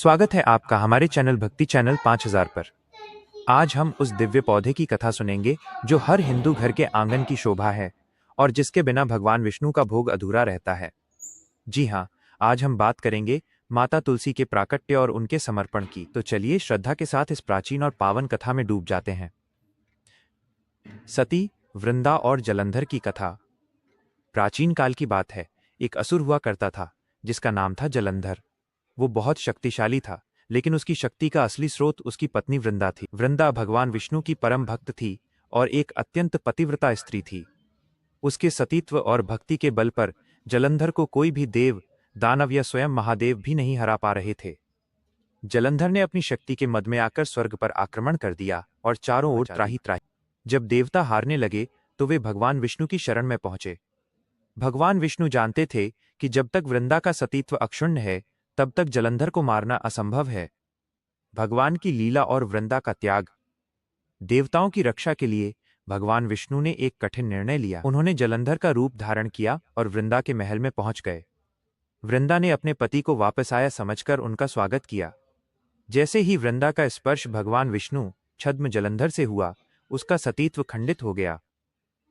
स्वागत है आपका हमारे चैनल भक्ति चैनल 5000 पर। आज हम उस दिव्य पौधे की कथा सुनेंगे जो हर हिंदू घर के आंगन की शोभा है और जिसके बिना भगवान विष्णु का भोग अधूरा रहता है। जी हाँ, आज हम बात करेंगे माता तुलसी के प्राकट्य और उनके समर्पण की। तो चलिए श्रद्धा के साथ इस प्राचीन और पावन कथा में डूब जाते हैं। सती, वृंदा और जलंधर की कथा। प्राचीन काल की बात है। एक असुर हुआ करता था जिसका नाम था जलंधर। वो बहुत शक्तिशाली था, लेकिन उसकी शक्ति का असली स्रोत उसकी पत्नी वृंदा थी। वृंदा भगवान विष्णु की परम भक्त थी और एक अत्यंत पतिव्रता स्त्री थी। उसके सतीत्व और भक्ति के बल पर जलंधर को कोई भी देव, दानव या स्वयं महादेव भी नहीं हरा पा रहे थे। जलंधर ने अपनी शक्ति के मद में आकर स्वर्ग पर आक्रमण कर दिया और चारों ओर त्राही त्राही। जब देवता हारने लगे तो वे भगवान विष्णु की शरण में पहुंचे। भगवान विष्णु जानते थे कि जब तक वृंदा का सतीत्व अक्षुण्ण है तब तक जलंधर को मारना असंभव है। भगवान की लीला और वृंदा का त्याग। देवताओं की रक्षा के लिए भगवान विष्णु ने एक कठिन निर्णय लिया। उन्होंने जलंधर का रूप धारण किया और वृंदा के महल में पहुंच गए। वृंदा ने अपने पति को वापस आया समझकर उनका स्वागत किया। जैसे ही वृंदा का स्पर्श भगवान विष्णु छद्म जलंधर से हुआ, उसका सतीत्व खंडित हो गया।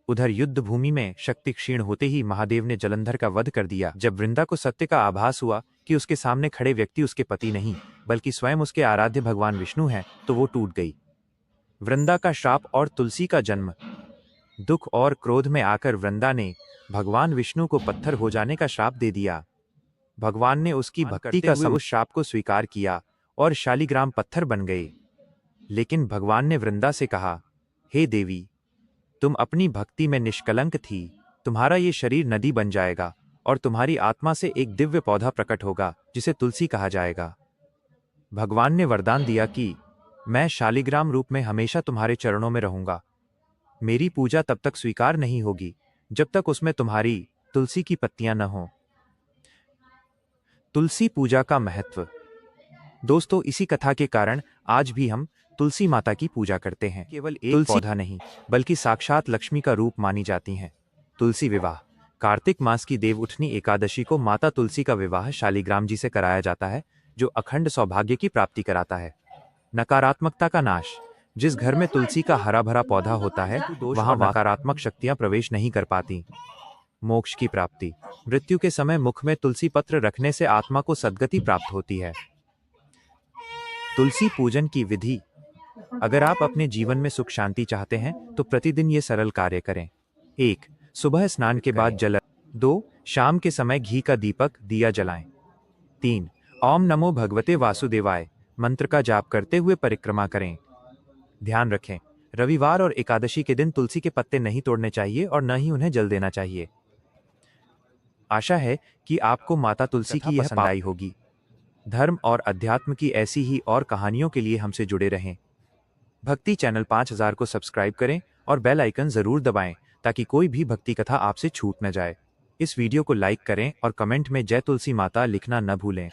उधर युद्ध भूमि में शक्ति क्षीण होते ही महादेव ने जलंधर का वध कर दिया। जब वृंदा को सत्य का आभास हुआ कि उसके सामने खड़े व्यक्ति उसके पति नहीं बल्कि स्वयं उसके आराध्य भगवान विष्णु हैं, तो वो टूट गई। वृंदा का श्राप और तुलसी का जन्म। दुख और क्रोध में आकर वृंदा ने भगवान विष्णु को पत्थर हो जाने का श्राप दे दिया। भगवान ने उसकी भक्ति का उस श्राप को स्वीकार किया और शालिग्राम पत्थर बन गए। लेकिन भगवान ने वृंदा से कहा, हे देवी, तुम अपनी भक्ति में निष्कलंक थी। तुम्हारा ये शरीर नदी बन जाएगा और तुम्हारी आत्मा से एक दिव्य पौधा प्रकट होगा जिसे तुलसी कहा जाएगा। भगवान ने वरदान दिया कि मैं शालिग्राम रूप में हमेशा तुम्हारे चरणों में रहूंगा। मेरी पूजा तब तक स्वीकार नहीं होगी जब तक उसमें तुम्हारी तुलसी की पत्तियां न हों। तुलसी पूजा का महत्व। दोस्तों, इसी कथा के कारण आज भी हम तुलसी माता की पूजा करते हैं। केवल एक पौधा नहीं बल्कि साक्षात लक्ष्मी का रूप मानी जाती हैं। तुलसी विवाह। कार्तिक मास की देवउठनी एकादशी को माता तुलसी का विवाह शालिग्राम जी से कराया जाता है, जो अखंड सौभाग्य की प्राप्ति कराता है। नकारात्मकता का नाश। जिस घर में तुलसी का हरा भरा पौधा होता है वहां नकारात्मक शक्तियां प्रवेश नहीं कर पाती। मोक्ष की प्राप्ति। मृत्यु के समय मुख में तुलसी पत्र रखने से आत्मा को सद्गति प्राप्त होती है। तुलसी पूजन की विधि। अगर आप अपने जीवन में सुख शांति चाहते हैं तो प्रतिदिन ये सरल कार्य करें। 1. सुबह स्नान के बाद जल। 2. शाम के समय घी का दीपक दिया जलाएं। 3. ओम नमो भगवते वासुदेवाय मंत्र का जाप करते हुए परिक्रमा करें। ध्यान रखें, रविवार और एकादशी के दिन तुलसी के पत्ते नहीं तोड़ने चाहिए और न ही उन्हें जल देना चाहिए। आशा है कि आपको माता तुलसी की यह पसंद आई होगी। धर्म और अध्यात्म की ऐसी ही और कहानियों के लिए हमसे जुड़े रहें। भक्ति चैनल 5000 को सब्सक्राइब करें और बेल आइकन जरूर दबाएं ताकि कोई भी भक्ति कथा आपसे छूट न जाए। इस वीडियो को लाइक करें और कमेंट में जय तुलसी माता लिखना न भूलें।